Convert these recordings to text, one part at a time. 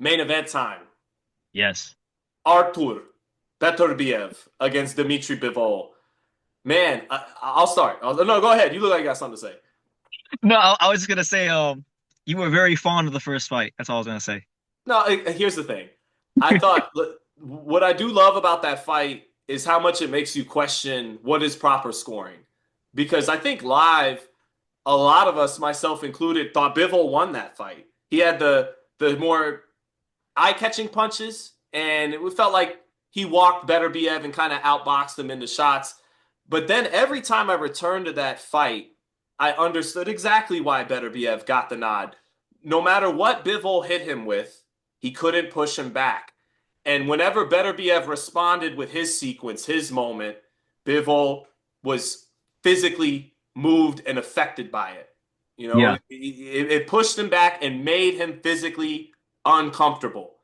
Main event time. Yes. Artur Beterbiev against Dmitry Bivol. Man, I'll start. No, go ahead. You look like you got something to say. No, I was just gonna say, you were very fond of the first fight. That's all I was gonna say. No, here's the thing. I thought what I do love about that fight is how much it makes you question what is proper scoring. Because I think live, a lot of us, myself included, thought Bivol won that fight. He had the more eye-catching punches, and it felt like he walked Beterbiev and kind of outboxed him into shots. But then every time I returned to that fight, I understood exactly why Beterbiev got the nod. No matter what Bivol hit him with, he couldn't push him back. And whenever Beterbiev responded with his sequence, his moment, Bivol was physically moved and affected by it. You know, Yeah. it pushed him back and made him physically uncomfortable.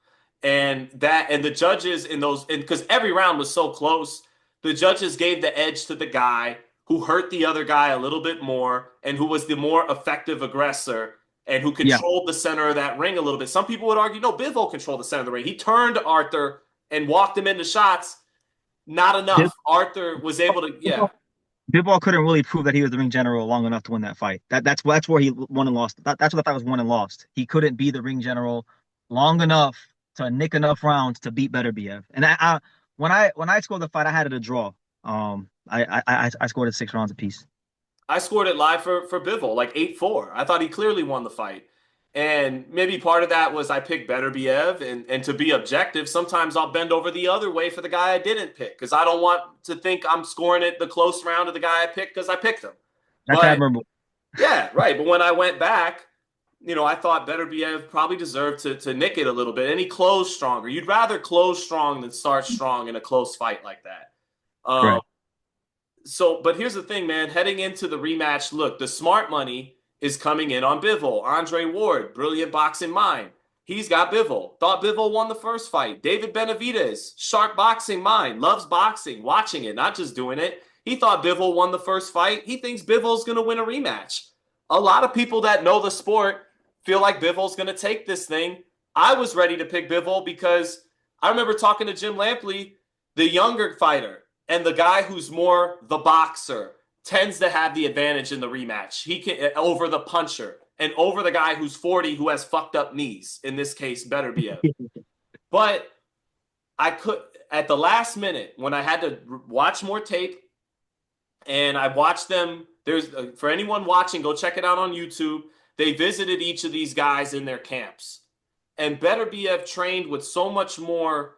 And the judges in those, and because every round was so close, the judges gave the edge to the guy who hurt the other guy a little bit more and who was the more effective aggressor and who Yeah. controlled the center of that ring a little bit. Some people would argue, no, Bivol controlled the center of the ring. He turned Arthur and walked him into shots. Not Bib- enough. Arthur was able to, yeah. Bivol Bivol couldn't really prove that he was the ring general long enough to win that fight. That's where he won and lost. That's what I thought was won and lost. He couldn't be the ring general long enough to nick enough rounds to beat Beterbiev. And when I scored the fight, I had it a draw. I scored it 6 rounds apiece. I scored it live for Bivol, like 8-4. I thought he clearly won the fight. And maybe part of that was I picked Beterbiev, and to be objective, sometimes I'll bend over the other way for the guy I didn't pick because I don't want to think I'm scoring it the close round of the guy I picked because I picked him. That's But admirable. yeah, right. But when I went back, I thought Beterbiev probably deserved to nick it a little bit, and he closed stronger. You'd rather close strong than start strong in a close fight like that. Um, Correct. but here's the thing, man. Heading into the rematch, look, the smart money is coming in on Bivol. Andre Ward, brilliant boxing mind. He's got Bivol. Thought Bivol won the first fight. David Benavidez, sharp boxing mind, loves boxing, watching it, not just doing it. He thought Bivol won the first fight. He thinks Bivol's going to win a rematch. A lot of people that know the sport feel like Bivol's going to take this thing. I was ready to pick Bivol because I remember talking to Jim Lampley, the younger fighter, and the guy who's more the boxer tends to have the advantage in the rematch. He can over the puncher and over the guy who's 40 who has fucked up knees. In this case, Beterbiev. But I could at the last minute when I had to watch more tape, and I watched them. There's for anyone watching, go check it out on YouTube. They visited each of these guys in their camps, and Beterbiev trained with so much more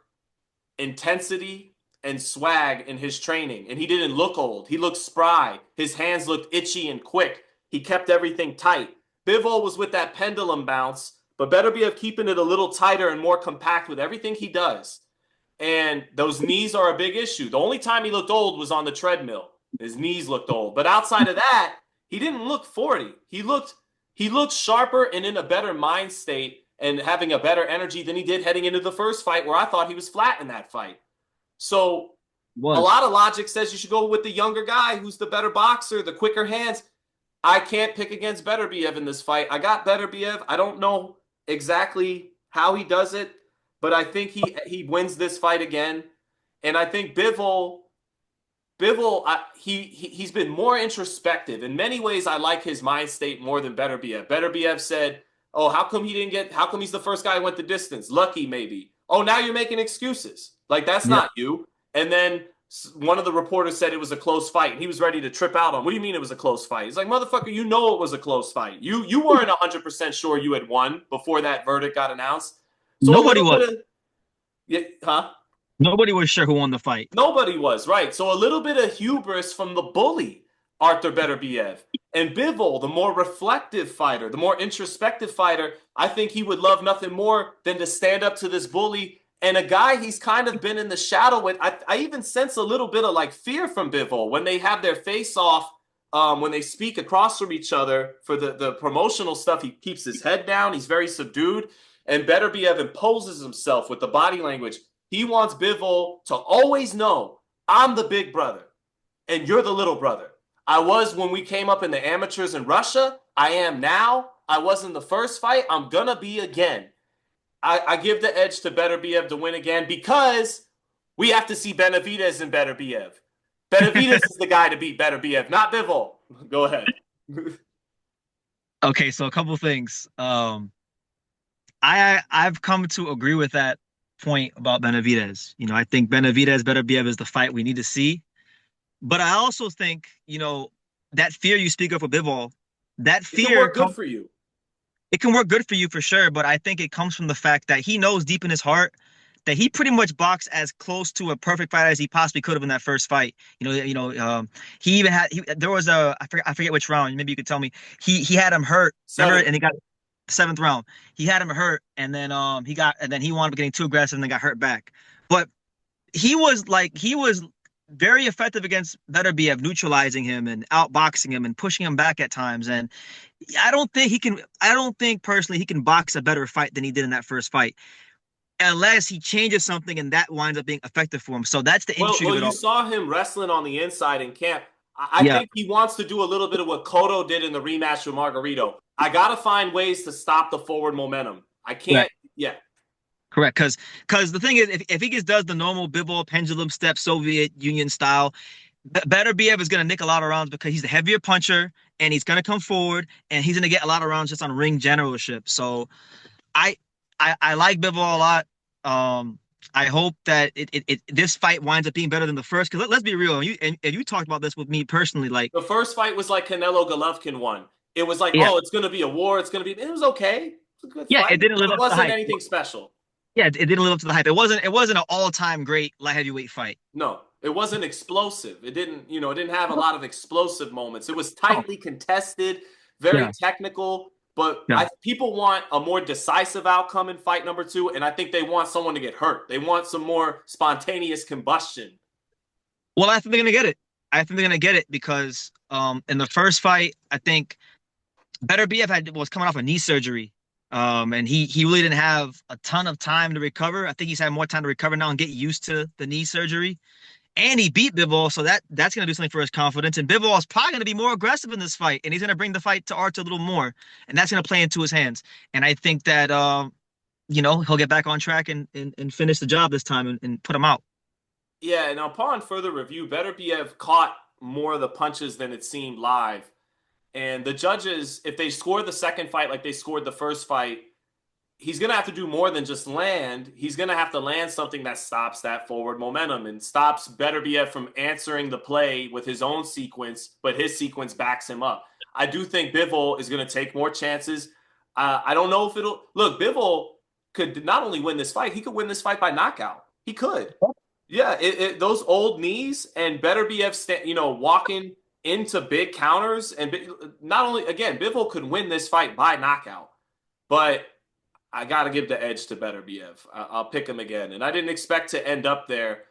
intensity and swag in his training. And he didn't look old. He looked spry. His hands looked itchy and quick. He kept everything tight. Bivol was with that pendulum bounce, but Beterbiev keeping it a little tighter and more compact with everything he does. And those knees are a big issue. The only time he looked old was on the treadmill. His knees looked old. But outside of that, he didn't look 40. He looked sharper and in a better mind state and having a better energy than he did heading into the first fight where I thought he was flat in that fight. So a Was. lot of logic says you should go with the younger guy who's the better boxer, the quicker hands. I can't pick against Beterbiev in this fight. I got Beterbiev. I don't know exactly how he does it, but I think he wins this fight again. And I think Bivol, he's been more introspective. In many ways, I like his mind state more than Beterbiev. Beterbiev said, "Oh, how come he didn't get? How come he's the first guy who went the distance? Lucky, maybe. Oh, now you're making excuses. Like that's Yeah. not you." And then one of the reporters said it was a close fight, and he was ready to trip out on. What do you mean it was a close fight? He's like, "Motherfucker, you know it was a close fight. You weren't 100% sure you had won before that verdict got announced. So a Nobody little was. bit of, yeah, huh? Nobody was sure who won the fight. Nobody was, right. So a little bit of hubris from the bully, Artur Beterbiev. And Bivol, the more reflective fighter, the more introspective fighter, I think he would love nothing more than to stand up to this bully and a guy he's kind of been in the shadow with. I even sense a little bit of like fear from Bivol when they have their face off, when they speak across from each other for the promotional stuff. He keeps his head down. He's very subdued. And Beterbiev imposes himself with the body language. He wants Bivol to always know I'm the big brother and you're the little brother. I was when we came up in the amateurs in Russia. I am now. I was in the first fight. I'm going to be again. I give the edge to Beterbiev to win again because we have to see Benavidez and Beterbiev. Benavidez is the guy to beat Beterbiev, not Bivol. Go ahead. Okay, so a couple things. I've come to agree with that point about Benavidez. I think Benavidez Beterbiev is the fight we need to see. But I also think, that fear you speak of with Bivol, that It can fear work good comes. for you. It can work good for you for sure, but I think it comes from the fact that he knows deep in his heart that he pretty much boxed as close to a perfect fight as he possibly could have in that first fight. He even had there was I forget which round. Maybe you could tell me. He had him hurt. Remember, Seven. and he got the seventh round. He had him hurt, and then he wound up getting too aggressive and then got hurt back. But he was very effective against Beterbiev, neutralizing him and outboxing him and pushing him back at times. And I don't think he can. I don't think personally he can box a better fight than he did in that first fight, unless he changes something and that winds up being effective for him. So that's the Well, intrigue of it you all. saw him wrestling on the inside in camp. I Yeah, think he wants to do a little bit of what Cotto did in the rematch with Margarito. I got to find ways to stop the forward momentum. I can't. correct, Yeah, correct. Because the thing is, if he just does the normal Bivol pendulum step Soviet Union style, Beterbiev is going to nick a lot of rounds because he's the heavier puncher and he's going to come forward and he's going to get a lot of rounds just on ring generalship. So I I like Bivol a lot. I hope that this fight winds up being better than the first. Because let's be real, and you talked about this with me personally. Like, the first fight was like Canelo Golovkin won. It was like, yeah, oh, it's going to be a war. It's going to be. It was okay. It's a good yeah, fight, it didn't live but it up to the wasn't hype. anything special. Yeah, it didn't live up to the hype. It wasn't an all-time great light heavyweight fight. No, it wasn't explosive. It didn't, it didn't have a No, lot of explosive moments. It was no. tightly contested, very Yeah, technical. But yeah. people want a more decisive outcome in fight number two, and I think they want someone to get hurt. They want some more spontaneous combustion. Well, I think they're gonna get it. I think they're gonna get it because in the first fight, I think was coming off a knee surgery. And he really didn't have a ton of time to recover. I think he's had more time to recover now and get used to the knee surgery. And he beat Bivol, so that's going to do something for his confidence. And Bivol is probably going to be more aggressive in this fight, and he's going to bring the fight to Artur a little more, and that's going to play into his hands. And I think that he'll get back on track and finish the job this time and put him out. Yeah, and upon further review, Beterbiev caught more of the punches than it seemed live. And the judges, if they score the second fight like they scored the first fight, he's going to have to do more than just land. He's going to have to land something that stops that forward momentum and stops Beterbiev from answering the play with his own sequence, but his sequence backs him up. I do think Bivol is going to take more chances. I don't know if it'll look. Bivol could not only win this fight, he could win this fight by knockout. He could. Yeah, those old knees and Beterbiev, walking into big counters and not only again, Bivol could win this fight by knockout, but I got to give the edge to Beterbiev. I'll pick him again. And I didn't expect to end up there.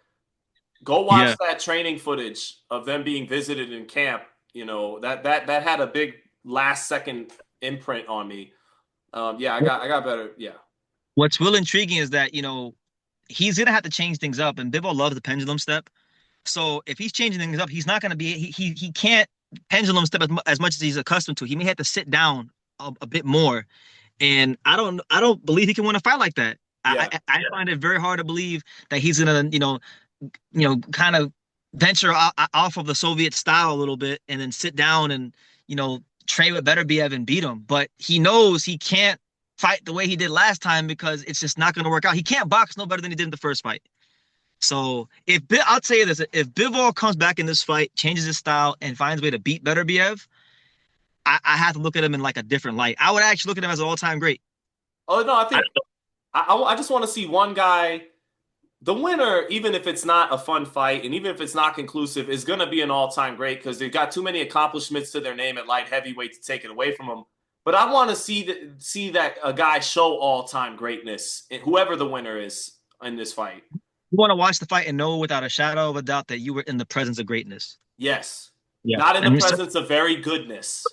Go watch Yeah, that training footage of them being visited in camp. That had a big last second imprint on me. Yeah, I got better. Yeah. what's real intriguing is that he's gonna have to change things up, and Bivol loves the pendulum step. So if he's changing things up, he's not gonna be he can't pendulum step as much as he's accustomed to. He may have to sit down a bit more. And I don't believe he can win a fight like that. Yeah. I find it very hard to believe that he's gonna, kind of venture off of the Soviet style a little bit and then sit down and, train with Beterbiev and beat him. But he knows he can't fight the way he did last time because it's just not gonna work out. He can't box no better than he did in the first fight. So I'll tell you this, if Bivol comes back in this fight, changes his style, and finds a way to beat Beterbiev, I have to look at him in like a different light. I would actually look at him as an all-time great. Oh no, I think I just want to see one guy. The winner, even if it's not a fun fight and even if it's not conclusive, is going to be an all-time great because they've got too many accomplishments to their name at light heavyweight to take it away from them. But I want to see that a guy show all-time greatness, whoever the winner is in this fight. You want to watch the fight and know without a shadow of a doubt that you were in the presence of greatness. Yes, Yeah. not in the And so, presence of very goodness.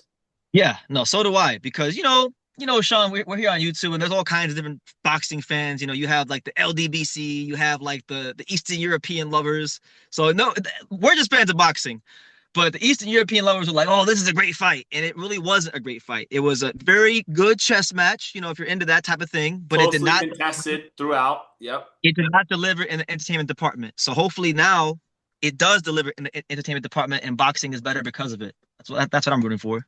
yeah, no, so do I. Because Sean, we're here on YouTube and there's all kinds of different boxing fans. You have like the LDBC, you have like the Eastern European lovers. So no, we're just fans of boxing. But the Eastern European lovers were like, "Oh, this is a great fight," and it really wasn't a great fight. It was a very good chess match, if you're into that type of thing. But it did Closely not. contested throughout. Yep. It did not deliver in the entertainment department. So hopefully now it does deliver in the entertainment department, and boxing is better because of it. That's what I'm rooting for.